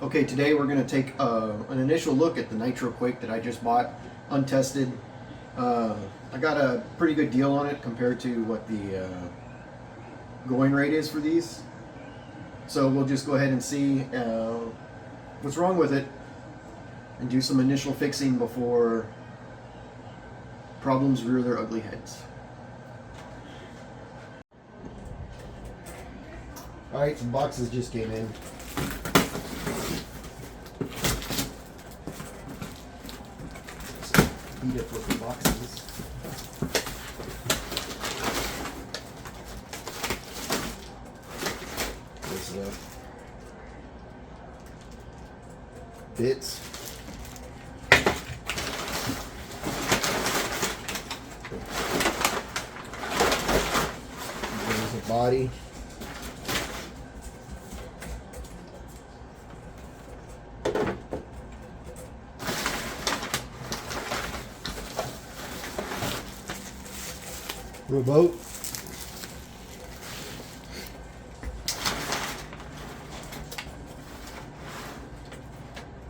Okay, today we're going to take an initial look at the Nitro Quake that I just bought, untested. I got a pretty good deal on it compared to what the going rate is for these. So we'll just go ahead and see what's wrong with it and do some initial fixing before problems rear their ugly heads. Alright, some boxes just came in. Beat it with the boxes. There's the bits. There's the body. Remote.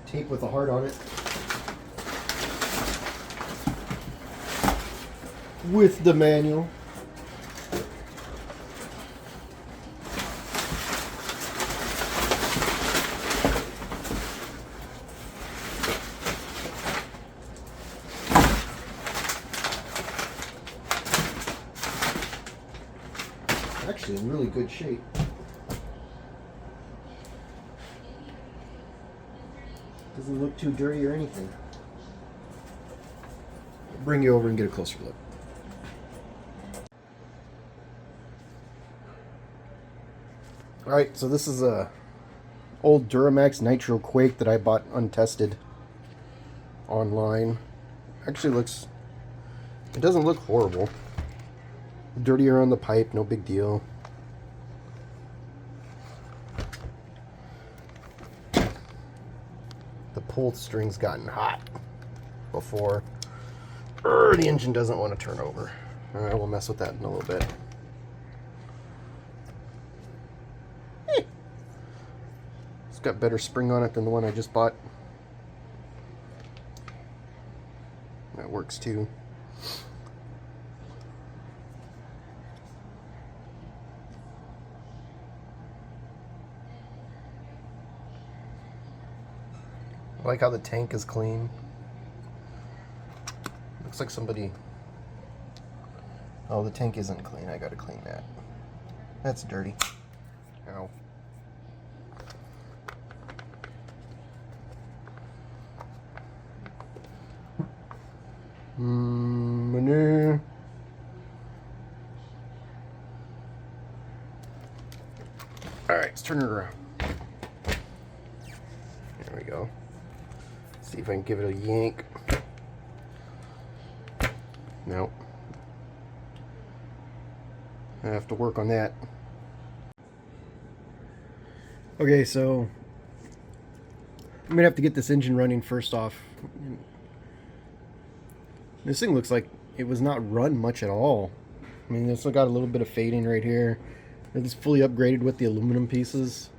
Tape with a heart on it. With the manual. Actually in really good shape. Doesn't look too dirty or anything. I'll bring you over and get a closer look. Alright, so this is a old Duramax Nitro Quake that I bought untested online. Actually looks, it doesn't look horrible. Dirtier on the pipe, no big deal. The pull string's gotten hot before. The engine doesn't want to turn over. Alright, we'll mess with that in a little bit. It's got better spring on it than the one I just bought. That works too. I like how the tank is clean. Looks like somebody... Oh, the tank isn't clean. I gotta clean that. That's dirty. Ow. Manure. Alright, let's turn it around. There we go. See if I can give it a yank. Nope. I have to work on that. Okay, so I'm gonna have to get this engine running first off. This thing looks like it was not run much at all. I mean, it's got a little bit of fading right here. It's fully upgraded with the aluminum pieces.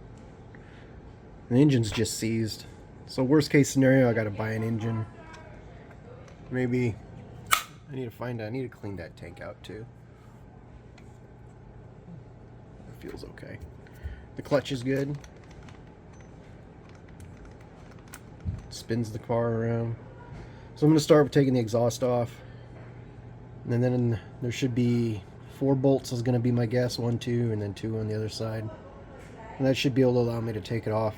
The engine's just seized. So worst case scenario, I gotta buy an engine. Maybe I need to clean that tank out too. It feels okay. The clutch is good. Spins the car around. So I'm gonna start with taking the exhaust off. And then there should be 4 bolts is gonna be my guess. 1, 2, and then 2 on the other side. And that should be able to allow me to take it off.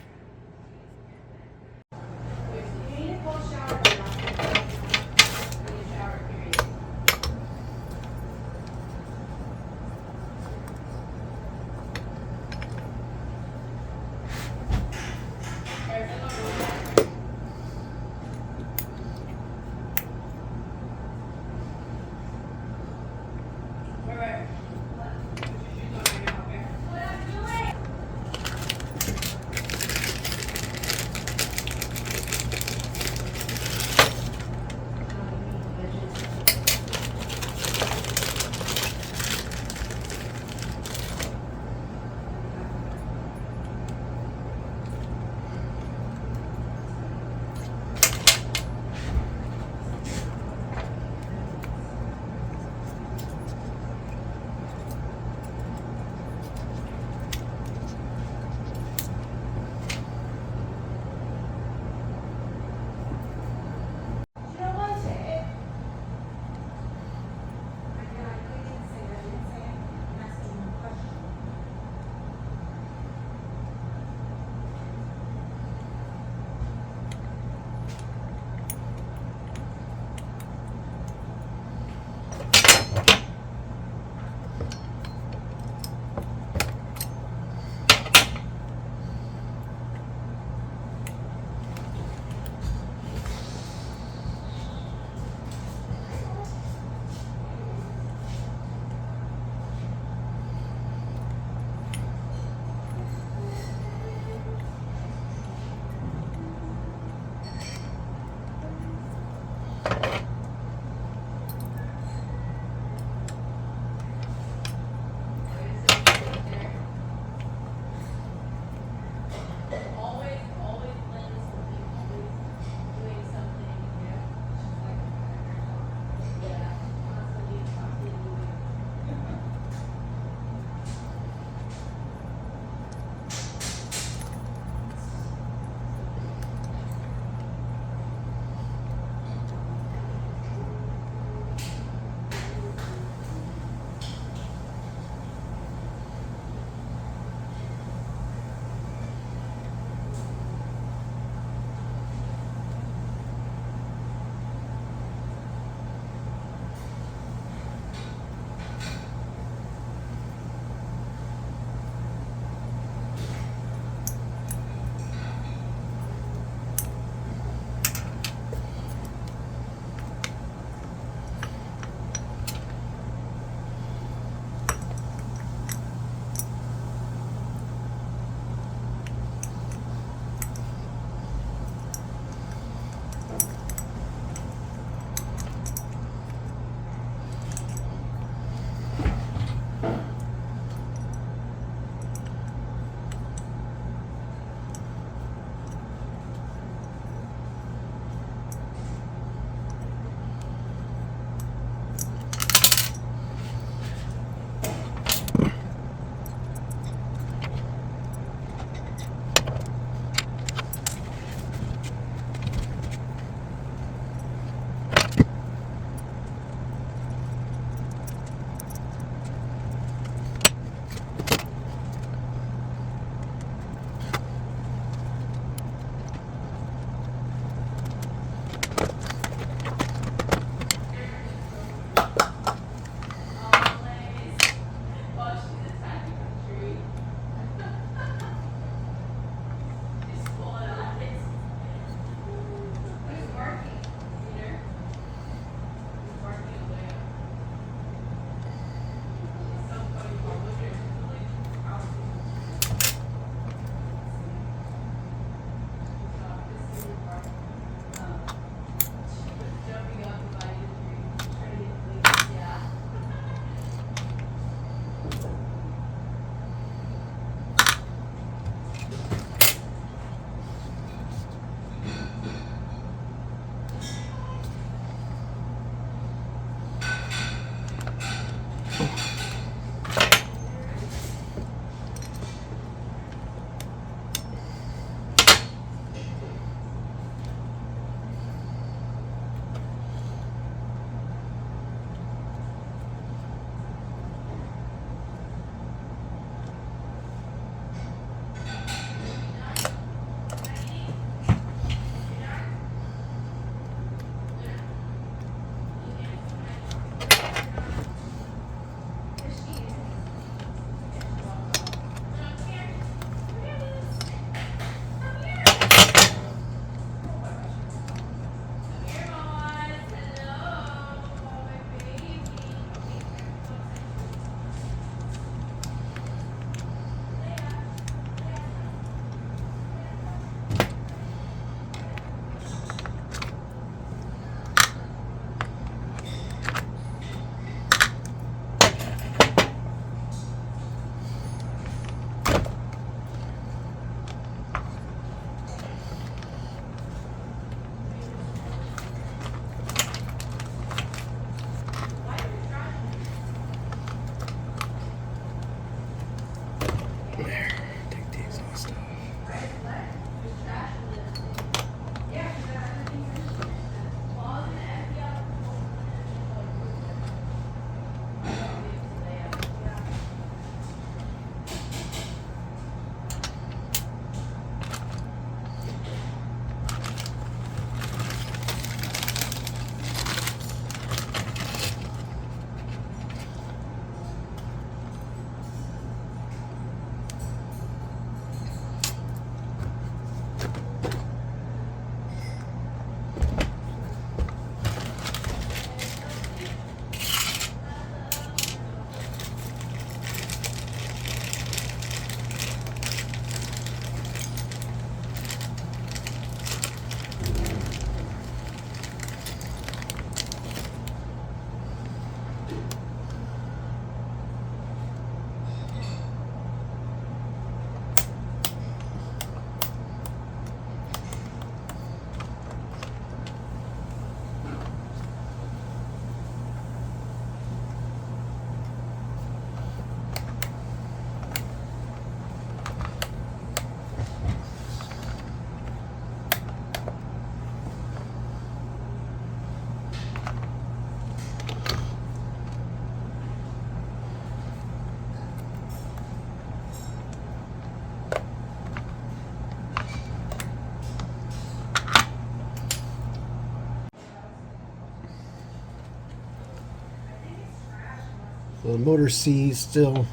So the motor seized still.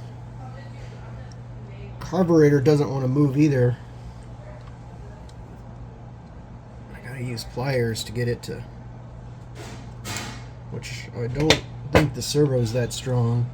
Carburetor doesn't want to move either. I gotta use pliers to get it to, which I don't think the servo's that strong.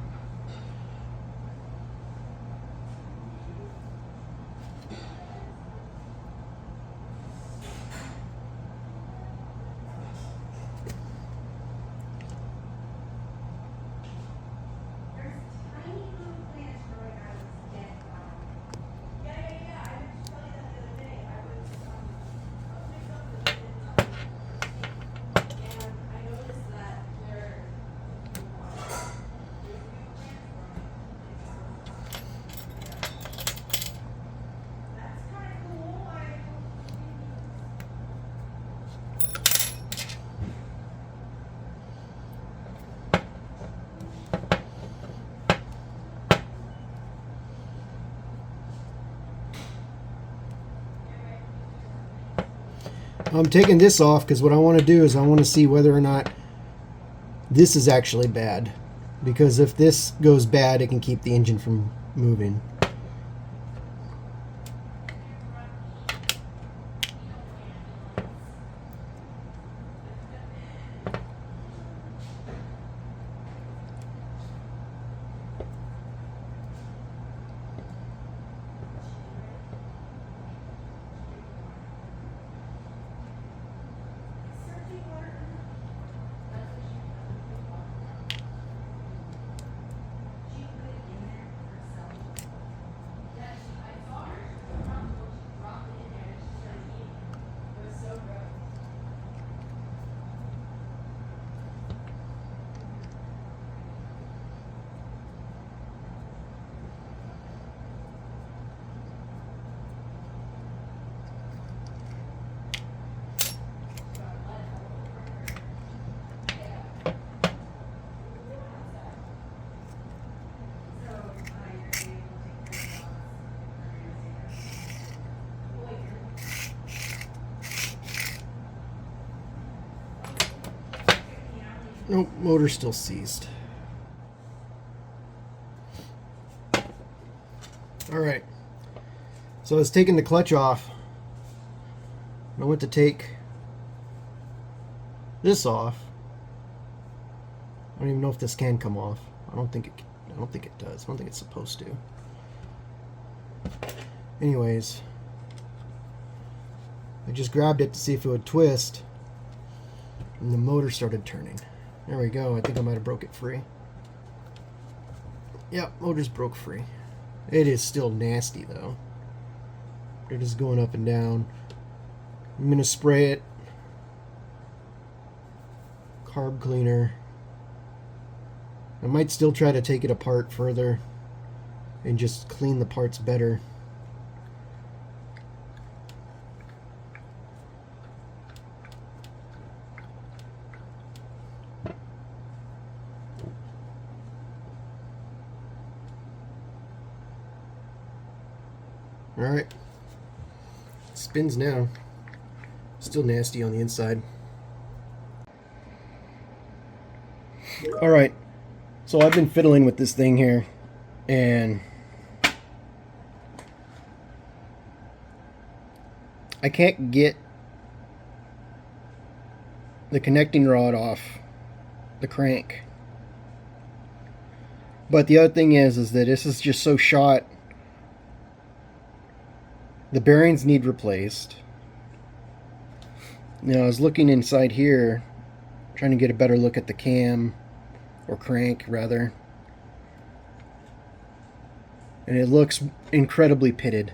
I'm taking this off because what I want to do is I want to see whether or not this is actually bad. Because if this goes bad, it can keep the engine from moving. Nope, motor's still seized. Alright, so I was taking the clutch off. I went to take this off. I don't even know if this can come off. I don't think it does. I don't think it's supposed to. Anyways, I just grabbed it to see if it would twist, and the motor started turning. There we go. I think I might have broke it free. Yep, motor's broke free. It is still nasty though. It is going up and down. I'm gonna spray it. Carb cleaner. I might still try to take it apart further and just clean the parts better. Alright, spins now. Still nasty on the inside. Alright, so I've been fiddling with this thing here, and I can't get the connecting rod off the crank. But the other thing is that this is just so shot. The bearings need replaced. Now I was looking inside here, trying to get a better look at the cam, or crank rather, and it looks incredibly pitted.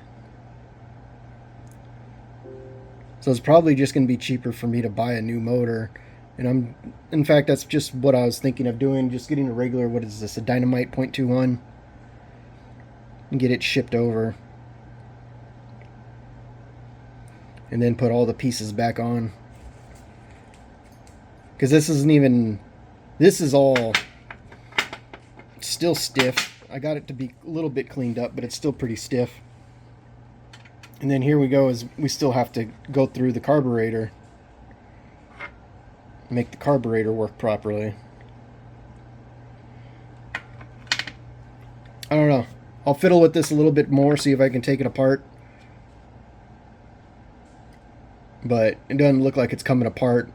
So it's probably just going to be cheaper for me to buy a new motor. And in fact, that's just what I was thinking of doing, just getting a regular, what is this, a Dynamite 0.21, and get it shipped over. And then put all the pieces back on. Because this isn't even, this is all still stiff. I got it to be a little bit cleaned up, but it's still pretty stiff. And then here we go, is we still have to go through the carburetor, make the carburetor work properly. I don't know. I'll fiddle with this a little bit more, see if I can take it apart. But it doesn't look like it's coming apart.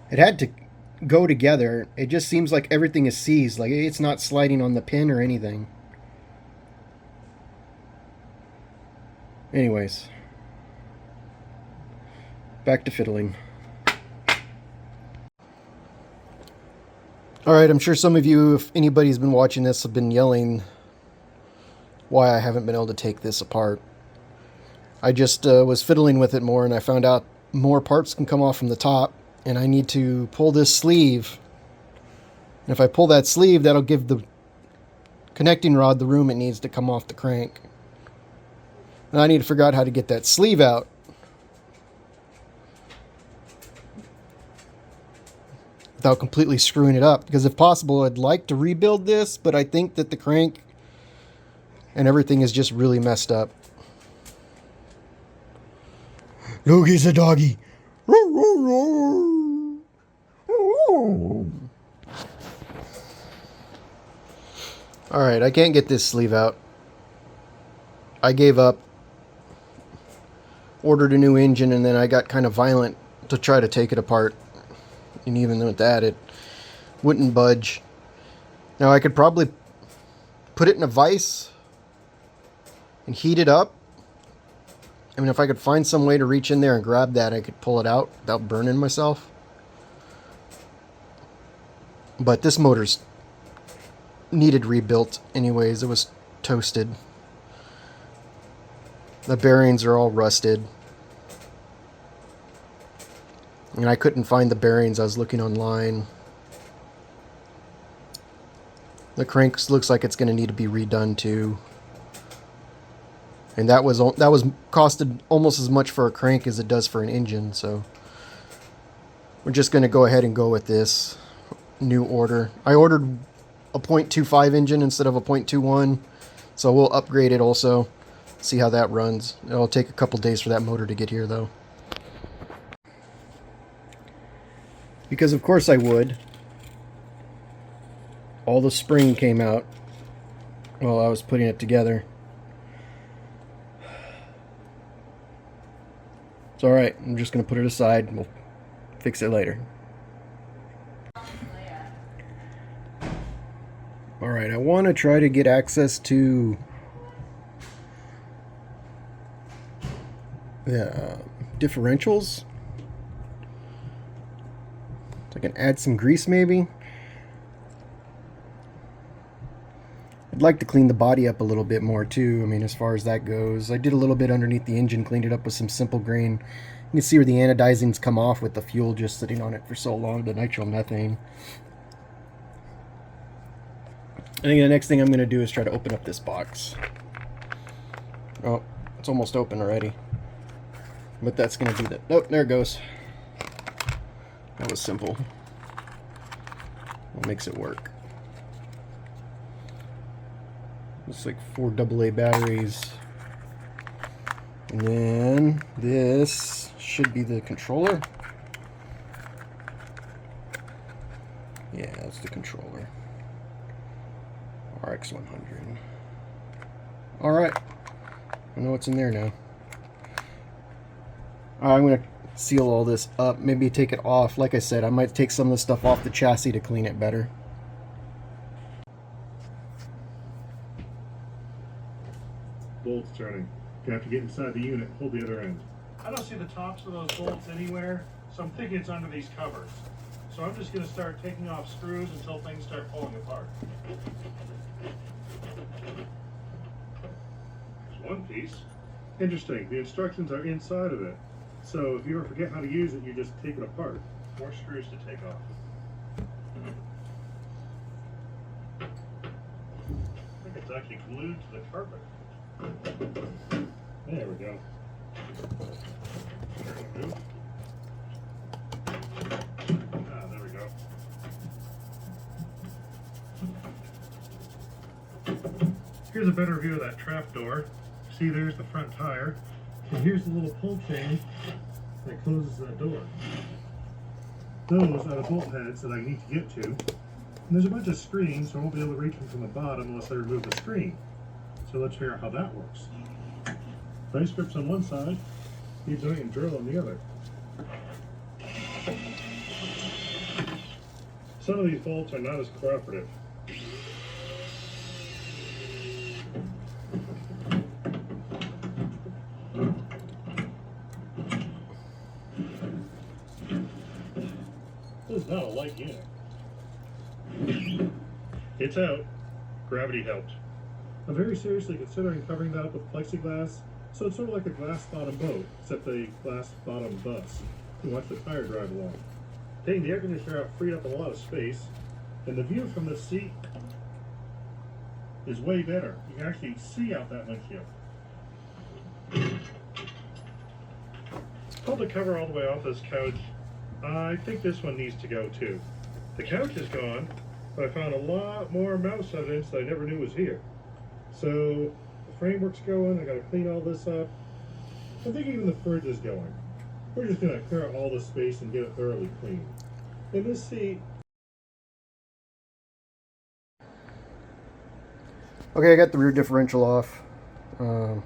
It had to go together. It just seems like everything is seized. Like it's not sliding on the pin or anything. Anyways. Back to fiddling. Alright, I'm sure some of you, if anybody's been watching this, have been yelling why I haven't been able to take this apart. I just was fiddling with it more and I found out more parts can come off from the top and I need to pull this sleeve. And if I pull that sleeve, that'll give the connecting rod the room it needs to come off the crank. And I need to figure out how to get that sleeve out. Without completely screwing it up, because if possible I'd like to rebuild this, but I think that the crank and everything is just really messed up. Logi's a doggy. Alright, I can't get this sleeve out. I gave up, ordered a new engine, and then I got kind of violent to try to take it apart. And even with that, it wouldn't budge. Now I could probably put it in a vise and heat it up. I mean, if I could find some way to reach in there and grab that, I could pull it out without burning myself. But this motor's needed rebuilt anyways. It was toasted. The bearings are all rusted. And I couldn't find the bearings. I was looking online. The crank looks like it's going to need to be redone too. And that was costed almost as much for a crank as it does for an engine. So we're just going to go ahead and go with this new order. I ordered a 0.25 engine instead of a 0.21. So we'll upgrade it also. See how that runs. It'll take a couple days for that motor to get here though. Because of course I would. All the spring came out while I was putting it together. It's alright, I'm just going to put it aside. We'll fix it later. Alright, I want to try to get access to the differentials. So I can add some grease maybe. I'd like to clean the body up a little bit more too. I mean, as far as that goes, I did a little bit underneath the engine, cleaned it up with some simple grain. You can see where the anodizing's come off with the fuel just sitting on it for so long, the nitromethane. I think the next thing I'm going to do is try to open up this box. Oh, it's almost open already. But that's going to do that. Oh, there it goes. That was simple. What makes it work? Looks like 4 AA batteries. And then this should be the controller. Yeah, that's the controller. RX100. Alright. I know what's in there now. I'm going to seal all this up. Maybe take it off. Like I said, I might take some of the stuff off the chassis to clean it better. Bolts turning. You have to get inside the unit, hold the other end. I don't see the tops of those bolts anywhere, so I'm thinking it's under these covers. So I'm just going to start taking off screws until things start pulling apart. There's one piece. Interesting, the instructions are inside of it. So if you ever forget how to use it, you just take it apart. More screws to take off. I think it's actually glued to the carpet. There we go. Ah, there we go. Here's a better view of that trap door. See, there's the front tire. And here's the little pull chain that closes that door. Those are the bolt heads that I need to get to. And there's a bunch of screens, so I won't be able to reach them from the bottom unless I remove the screen. So let's figure out how that works. Vice grips on one side, the joint and drill on the other. Some of these bolts are not as cooperative. This is not a light unit. It's out. Gravity helped. I'm very seriously considering covering that up with plexiglass, so it's sort of like a glass bottom boat, except a glass bottom bus. You watch the tire drive along. Taking the air conditioner out freed up a lot of space, and the view from the seat is way better. You can actually see out that windshield. Pulled the cover all the way off this couch. I think this one needs to go too. The couch is gone, but I found a lot more mouse evidence that I never knew was here. So the framework's going, I gotta clean all this up. I think even the fridge is going. We're just gonna clear out all the space and get it thoroughly clean. In this seat. Okay, I got the rear differential off. I'm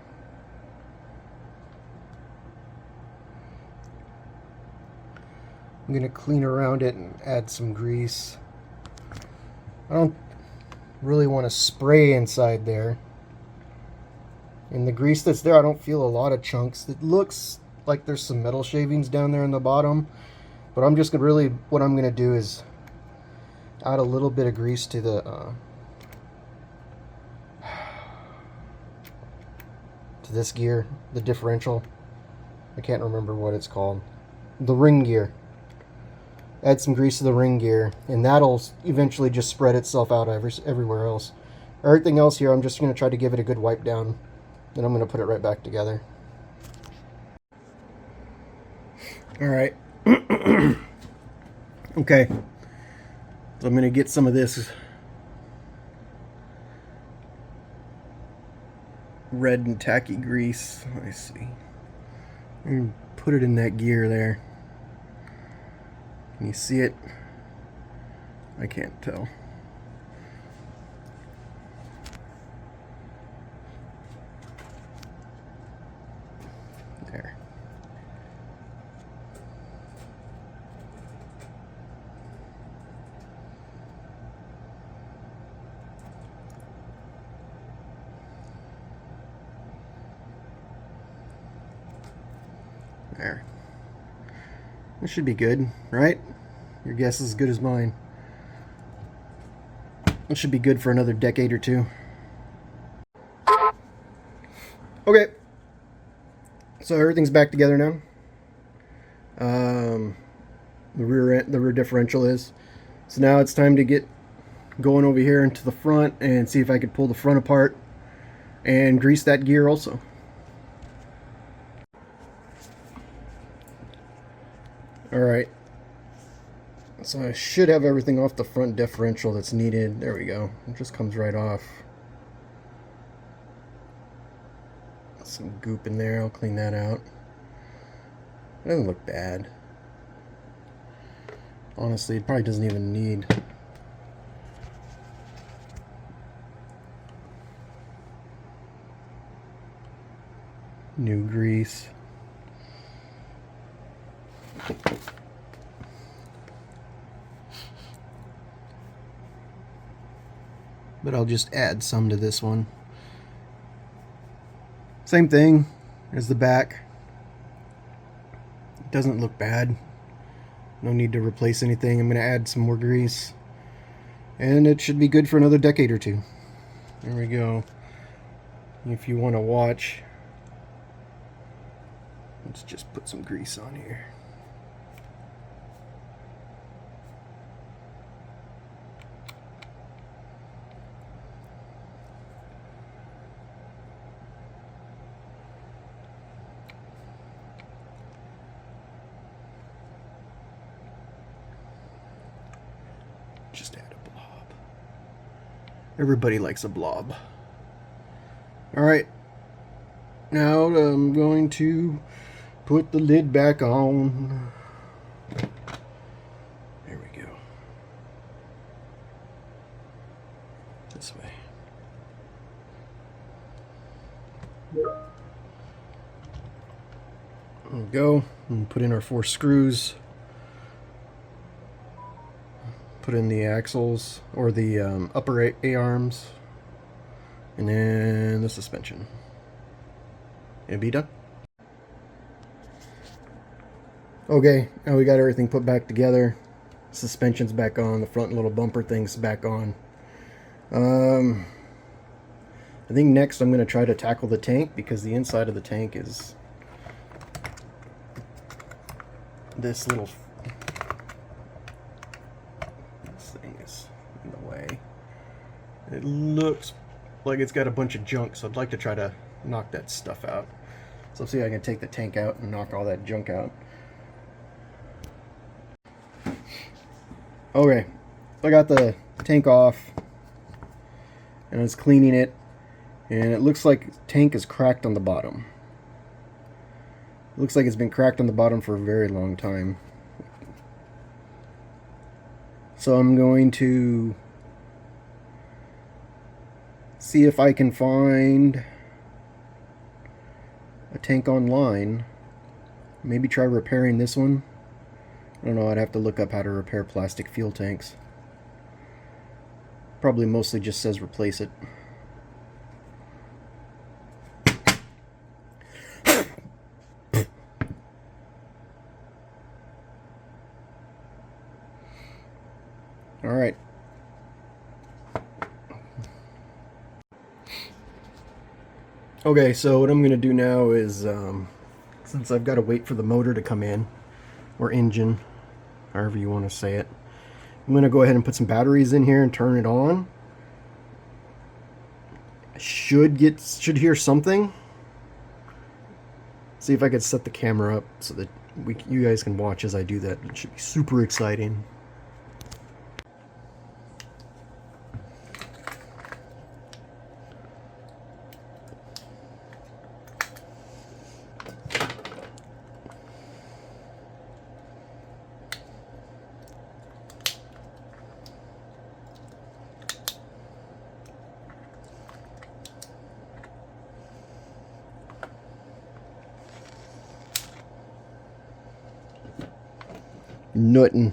gonna clean around it and add some grease. I don't really want to spray inside there. In the grease that's there, I don't feel a lot of chunks. It looks like there's some metal shavings down there in the bottom, but I'm just gonna what I'm gonna do is add a little bit of grease to the to this gear, the differential. I can't remember what it's called. The ring gear. Add some grease to the ring gear, and that'll eventually just spread itself out everywhere else. Everything else here, I'm just going to try to give it a good wipe down. Then I'm going to put it right back together. Alright. Okay. So I'm going to get some of this red and tacky grease. Let me see. And put it in that gear there. Can you see it? I can't tell. There. There. This should be good, right? Your guess is as good as mine. It should be good for another decade or two. Okay. So everything's back together now. The rear differential is. So now it's time to get going over here into the front and see if I could pull the front apart and grease that gear also. Alright, so I should have everything off the front differential that's needed. There we go. It just comes right off. Some goop in there. I'll clean that out. It doesn't look bad. Honestly, it probably doesn't even need new grease. But I'll just add some to this one. Same thing as the back. It doesn't look bad. No need to replace anything. I'm going to add some more grease. And it should be good for another decade or two. There we go. If you want to watch, let's just put some grease on here. Just add a blob. Everybody likes a blob. Alright. Now I'm going to put the lid back on. There we go. There we go. And put in our 4 screws. Put in the axles, or the upper A-arms. And then the suspension. It'll be done. Okay, now we got everything put back together. Suspension's back on, the front little bumper thing's back on. I think next I'm going to try to tackle the tank, because the inside of the tank is this little... This thing is in the way. It looks like it's got a bunch of junk, so I'd like to try to knock that stuff out. So let's see if I can take the tank out and knock all that junk out. Okay, so I got the tank off and I was cleaning it, and it looks like the tank is cracked on the bottom. It looks like it's been cracked on the bottom for a very long time. So I'm going to see if I can find a tank online. Maybe try repairing this one. I don't know, I'd have to look up how to repair plastic fuel tanks. Probably mostly just says replace it. Alright. Okay, so what I'm going to do now is, since I've got to wait for the motor to come in, or engine, however you want to say it, I'm going to go ahead and put some batteries in here and turn it on. I should hear something. See if I could set the camera up so that you guys can watch as I do that. It should be super exciting. Nothing.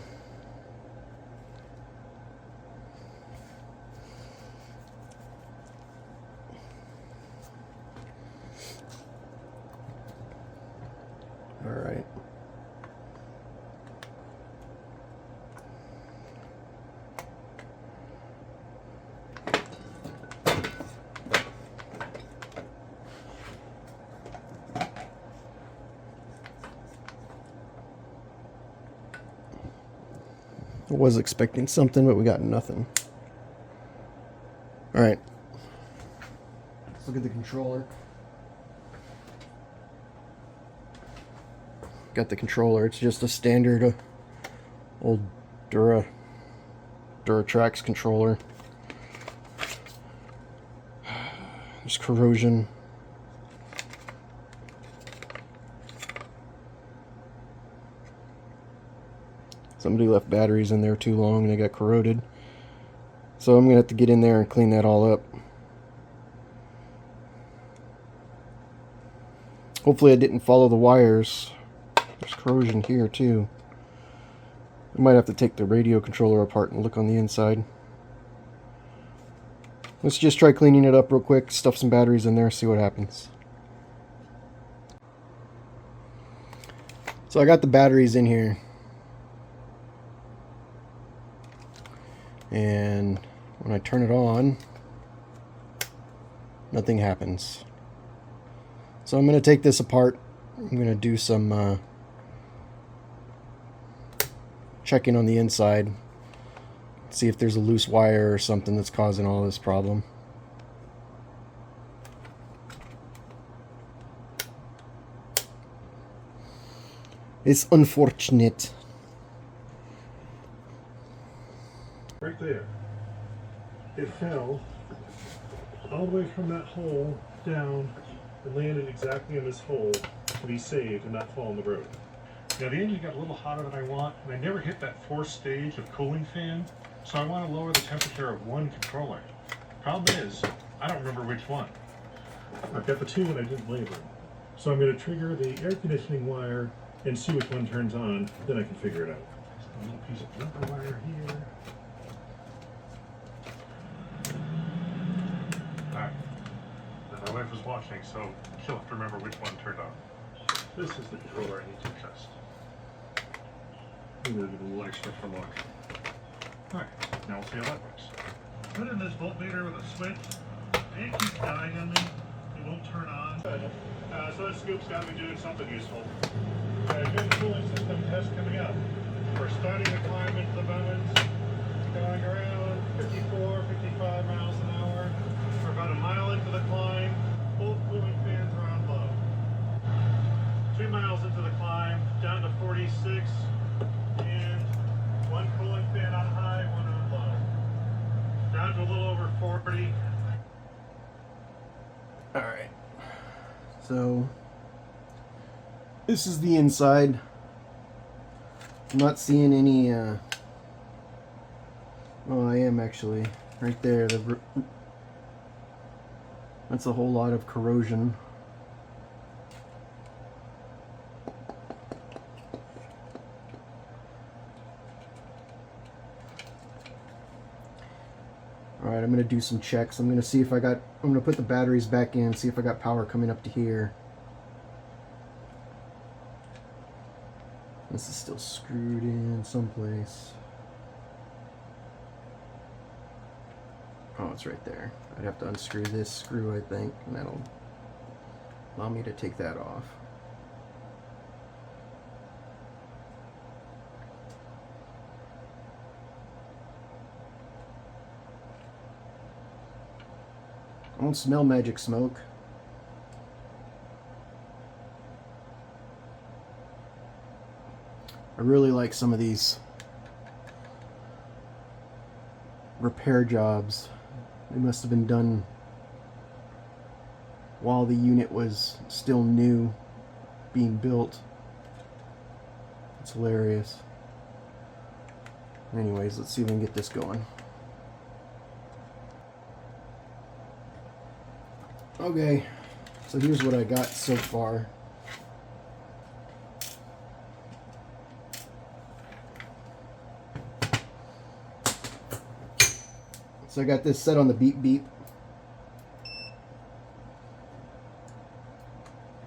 All right. I was expecting something, but we got nothing. Alright. Look at the controller. Got the controller. It's just a standard old Duratrax controller. There's corrosion. Somebody left batteries in there too long and they got corroded. So I'm going to have to get in there and clean that all up. Hopefully I didn't follow the wires. There's corrosion here too. I might have to take the radio controller apart and look on the inside. Let's just try cleaning it up real quick, stuff some batteries in there, see what happens. So I got the batteries in here. And when I turn it on, nothing happens. So I'm going to take this apart. I'm going to do some checking on the inside. See if there's a loose wire or something that's causing all this problem. It's unfortunate. Right there. It fell all the way from that hole down and landed exactly in this hole to be saved and not fall on the road. Now the engine got a little hotter than I want, and I never hit that 4th stage of cooling fan, so I want to lower the temperature of one controller. Problem is, I don't remember which one. I've got the 2 and I didn't label them. So I'm going to trigger the air conditioning wire and see which one turns on, then I can figure it out. So a little piece of rubber wire here. Alright. My wife was watching, so she'll have to remember which one turned on. This is the controller I need to adjust. I'm going to do a little extra for luck. Alright, now we'll see how that works. Put in this voltmeter with a switch. It keeps dying on me. It won't turn on. So this scoop's got to be doing something useful. Good cooling system test coming up. We're starting to climb into the mountains, going around 54, 55 miles an hour. We're about a mile into the climb. Both cooling fans are on low. 2 miles into the climb, down to 46, and one cooling fan on high, one on low. Down to a little over 40. All right. So this is the inside. I'm not seeing any. Oh, I am actually right there. That's a whole lot of corrosion. Alright, I'm going to do some checks. I'm going to see if I'm going to put the batteries back in, see if I got power coming up to here. This is still screwed in someplace. Oh, it's right there. I'd have to unscrew this screw, I think, and that'll allow me to take that off. I don't smell magic smoke. I really like some of these repair jobs. They must have been done while the unit was still new, being built. It's hilarious. Anyways, let's see if we can get this going. Okay, so here's what I got so far. So I got this set on the beep beep.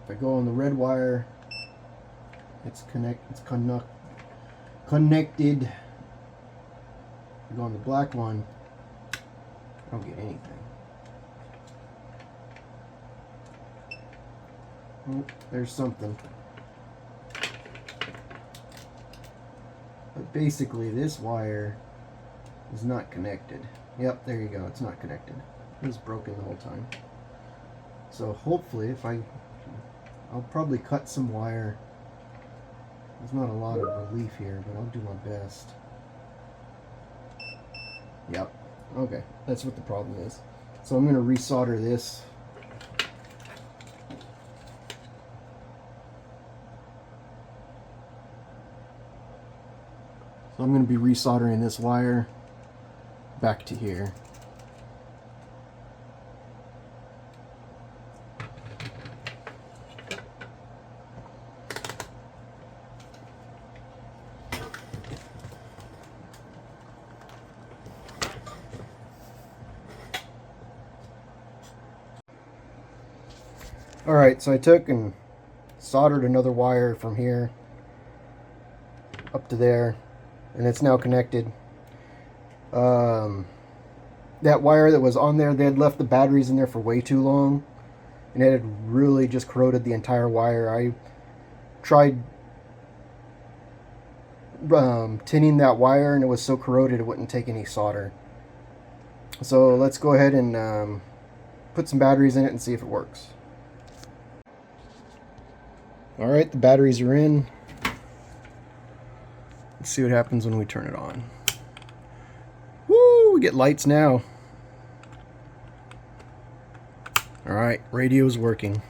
If I go on the red wire, it's connected. If I go on the black one, I don't get anything. Oh, there's something. But basically this wire is not connected. Yep, there you go, it's not connected. It was broken the whole time. So hopefully I'll probably cut some wire. There's not a lot of relief here, but I'll do my best. Yep, okay, that's what the problem is. So I'm going to resolder this. So I'm going to be resoldering this wire back to here. Alright, so I took and soldered another wire from here up to there, and it's now connected. That wire that was on there, they had left the batteries in there for way too long, and it had really just corroded the entire wire. I tried tinning that wire, and it was so corroded it wouldn't take any solder. So let's go ahead and put some batteries in it and see if it works. Alright, the batteries are in. Let's see what happens when we turn it on. Woo, we get lights now. Alright, radio's working.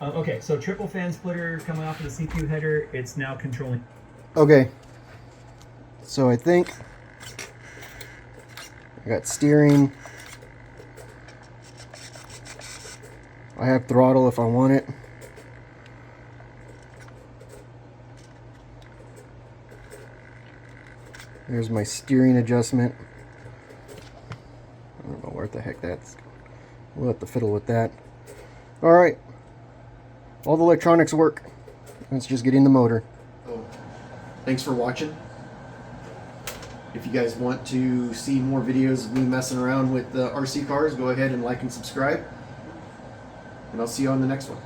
Okay, so triple fan splitter coming off of the CPU header, it's now controlling. Okay, so I think I got steering. I have throttle if I want it. There's my steering adjustment. I don't know where the heck that's. We'll have to fiddle with that. Alright. All the electronics work. Let's just get in the motor. Oh, thanks for watching. If you guys want to see more videos of me messing around with RC cars, go ahead and like and subscribe. And I'll see you on the next one.